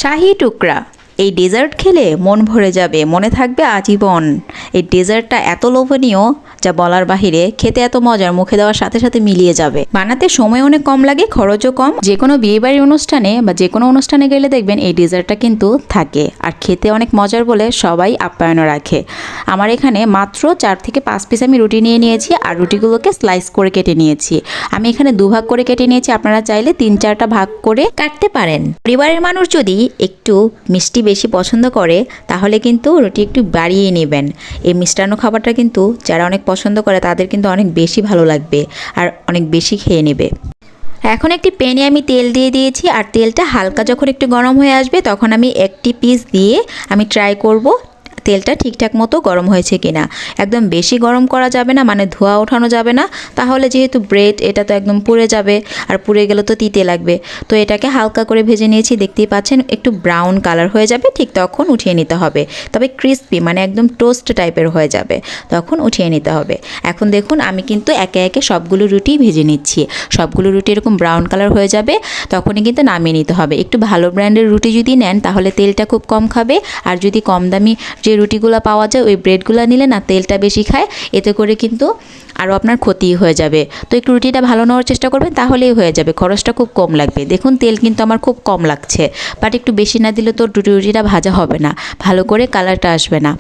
শাহি টুকরা এই ডেজার্ট খেলে মন ভরে যাবে, মনে থাকবে আজীবন। এই ডেজার্টটা এত লোভনীয় যা বলার বাহিরে, খেতে এত মজার, মুখে দেওয়ার সাথে সাথে মিলিয়ে যাবে। বানাতে সময় অনেক কম লাগে, খরচও কম। যে কোনো বিয়েবাড়ির অনুষ্ঠানে বা যে কোনো অনুষ্ঠানে গেলে দেখবেন এই ডেজার্টটা কিন্তু থাকে, আর খেতে অনেক মজার বলে সবাই আপ্যায়ন রাখে। আমার এখানে মাত্র 4 থেকে 5 পিস আমি রুটি নিয়ে নিয়েছি, আর রুটিগুলোকে স্লাইস করে কেটে নিয়েছি। আমি এখানে 2 ভাগ করে কেটে নিয়েছি, আপনারা চাইলে 3-4টা ভাগ করে কাটতে পারেন। পরিবারের মানুষ যদি একটু মিষ্টি বেশি পছন্দ করে তাহলে কিন্তু রুটি একটু বাড়িয়ে নেবেন। এই মিষ্টান্ন খাবারটা কিন্তু যারা অনেক পছন্দ করে তাদের কিন্তু অনেক বেশি ভালো লাগবে আর অনেক বেশি খেয়ে নেবে। এখন একটি প্যানে আমি তেল দিয়ে দিয়েছি, আর তেলটা হালকা যখন একটু গরম হয়ে আসবে তখন আমি একটি পিস দিয়ে আমি ট্রাই করব তেলটা ঠিকঠাক মতো গরম হয়েছে কিনা। একদম বেশি গরম করা যাবে না, মানে ধোঁয়া ওঠানো যাবে না, তাহলে যেহেতু ব্রেড এটা তো একদম পুড়ে যাবে, আর পুড়ে গেলে তো তিতে লাগবে। তো এটাকে হালকা করে ভেজে নিয়েছি, দেখতেই পাচ্ছেন একটু ব্রাউন কালার হয়ে যাবে, ঠিক তখন উঠিয়ে নিতে হবে। তবে ক্রিস্পি মানে একদম টোস্ট টাইপের হয়ে যাবে, তখন উঠিয়ে নিতে হবে। এখন দেখুন আমি কিন্তু একে একে সবগুলো রুটি ভেজে নিচ্ছি। সবগুলো রুটি এরকম ব্রাউন কালার হয়ে যাবে তখনই কিন্তু নামিয়ে নিতে হবে। একটু ভালো ব্র্যান্ডের রুটি যদি নেন তাহলে তেলটা খুব কম খাবে, আর যদি কম দামি যে রুটিগুলো পাওয়া যায় ওই ব্রেডগুলো নিলে না তেলটা বেশি খায়, এতে করে কিন্তু আরও আপনার ক্ষতি হয়ে যাবে। তো একটু রুটিটা ভালো নেওয়ার চেষ্টা করবেন, তাহলেই হয়ে যাবে, খরচটা খুব কম লাগবে। দেখুন তেল কিন্তু আমার খুব কম লাগছে, বাট একটু বেশি না দিলে তো রুটিটা ভাজা হবে না, ভালো করে কালারটা আসবে না।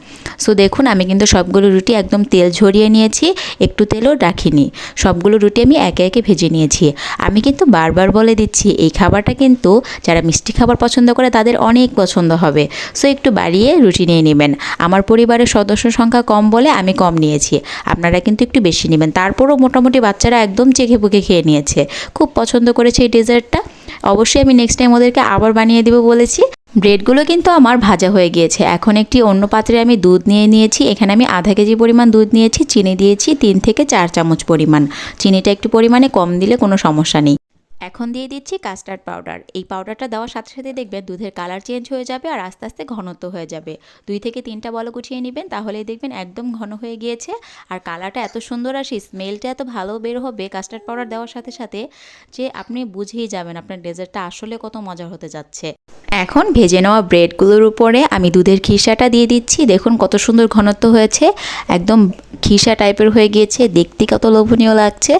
সো দেখুন আমি কিন্তু সবগুলো রুটি একদম তেল ঝরিয়ে নিয়েছি, একটু তেলও রাখিনি। সবগুলো রুটি আমি একে একে ভেজে নিয়েছি। আমি কিন্তু বারবার বলে দিচ্ছি এই খাবারটা কিন্তু যারা মিষ্টি খাবার পছন্দ করে তাদের অনেক পছন্দ হবে। সো একটু বাড়িয়ে রুটি নিয়ে নেবেন। আমার পরিবারের সদস্য সংখ্যা কম বলে আমি কম নিয়েছি, আপনারা কিন্তু একটু বেশি নেবেন। তারপরও মোটামুটি বাচ্চারা একদম চেখে পুখে খেয়ে নিয়েছে, খুব পছন্দ করেছে এই ডেজার্টটা। অবশ্যই আমি নেক্সট টাইম ওদেরকে আবার বানিয়ে দেবো বলেছি। ব্রেডগুলো কিন্তু আমার ভাজা হয়ে গিয়েছে। এখন একটি অন্য পাত্রে আমি দুধ নিয়ে নিয়েছি, এখানে আমি আধা কেজি পরিমাণ দুধ নিয়েছি। চিনি দিয়েছি 3 থেকে 4 চামচ পরিমাণ। চিনিটা একটু পরিমাণে কম দিলে কোনো সমস্যা নেই। এখন দিয়ে দিচ্ছি কাস্টার্ড পাউডার। এই পাউডারটা দেওয়ার সাথে সাথে দেখবেন দুধের কালার চেঞ্জ হয়ে যাবে, আর আস্তে আস্তে ঘনত্ব হয়ে যাবে। 2 থেকে 3টা বলক উঠিয়ে নেবেন, তাহলেই দেখবেন একদম ঘন হয়ে গিয়েছে। আর কালারটা এত সুন্দর আসে, স্মেলটা এত ভালো বের হবে কাস্টার্ড পাউডার দেওয়ার সাথে সাথে, যে আপনি বুঝেই যাবেন আপনার ডেজার্টটা আসলে কত মজার হতে যাচ্ছে। এখন ভেজে নেওয়া ব্রেডগুলোর উপরে আমি দুধের খিসাটা দিয়ে দিচ্ছি। দেখুন কত সুন্দর ঘনত্ব হয়েছে, একদম খিসা টাইপের হয়ে গিয়েছে, দেখতে কত লোভনীয় লাগছে।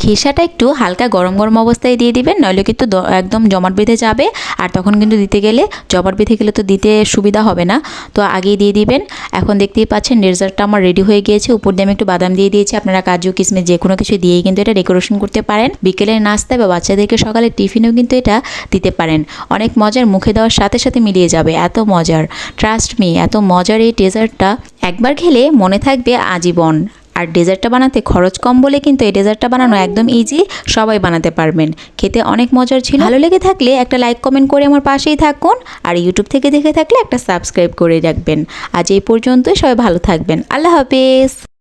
খিসাটা একটু হালকা গরম গরম অবস্থায় দিয়ে দিবেন, নইলে কিন্তু একদম জমাট বেঁধে যাবে, আর তখন কিন্তু দিতে গেলে জমাট বেঁধে গেলে তো দিতে সুবিধা হবে না, তো আগেই দিয়ে দিবেন। এখন দেখতেই পাচ্ছেন ডেজার্টটা আমার রেডি হয়ে গিয়েছে। উপর দিয়ে আমি একটু বাদাম দিয়ে দিয়েছি, আপনারা কাজু কিশমিশ যে কোনো কিছু দিয়েই কিন্তু এটা ডেকোরেশন করতে পারেন। বিকেলের নাস্তায় বা বাচ্চাদেরকে সকালে টিফিনেও কিন্তু এটা দিতে পারেন। অনেক মজার, মুখে দেওয়ার সাথে সাথে মিলিয়ে যাবে, এত মজার। ট্রাস্ট মি, এত মজার এই ডেজার্টটা একবার খেলে মনে থাকবে আজীবন। আর ডেজার্টটা বানাতে খরচ কম বলে কিন্তু এই ডেজার্টটা বানানো একদম ইজি, সবাই বানাতে পারবেন। খেতে অনেক মজার ছিল। ভালো লেগে থাকলে একটা লাইক কমেন্ট করে আমার পাশেই থাকুন, আর ইউটিউব থেকে দেখে থাকলে একটা সাবস্ক্রাইব করে রাখবেন। আজ এই পর্যন্তই, সবাই ভালো থাকবেন। আল্লাহ হাফেজ।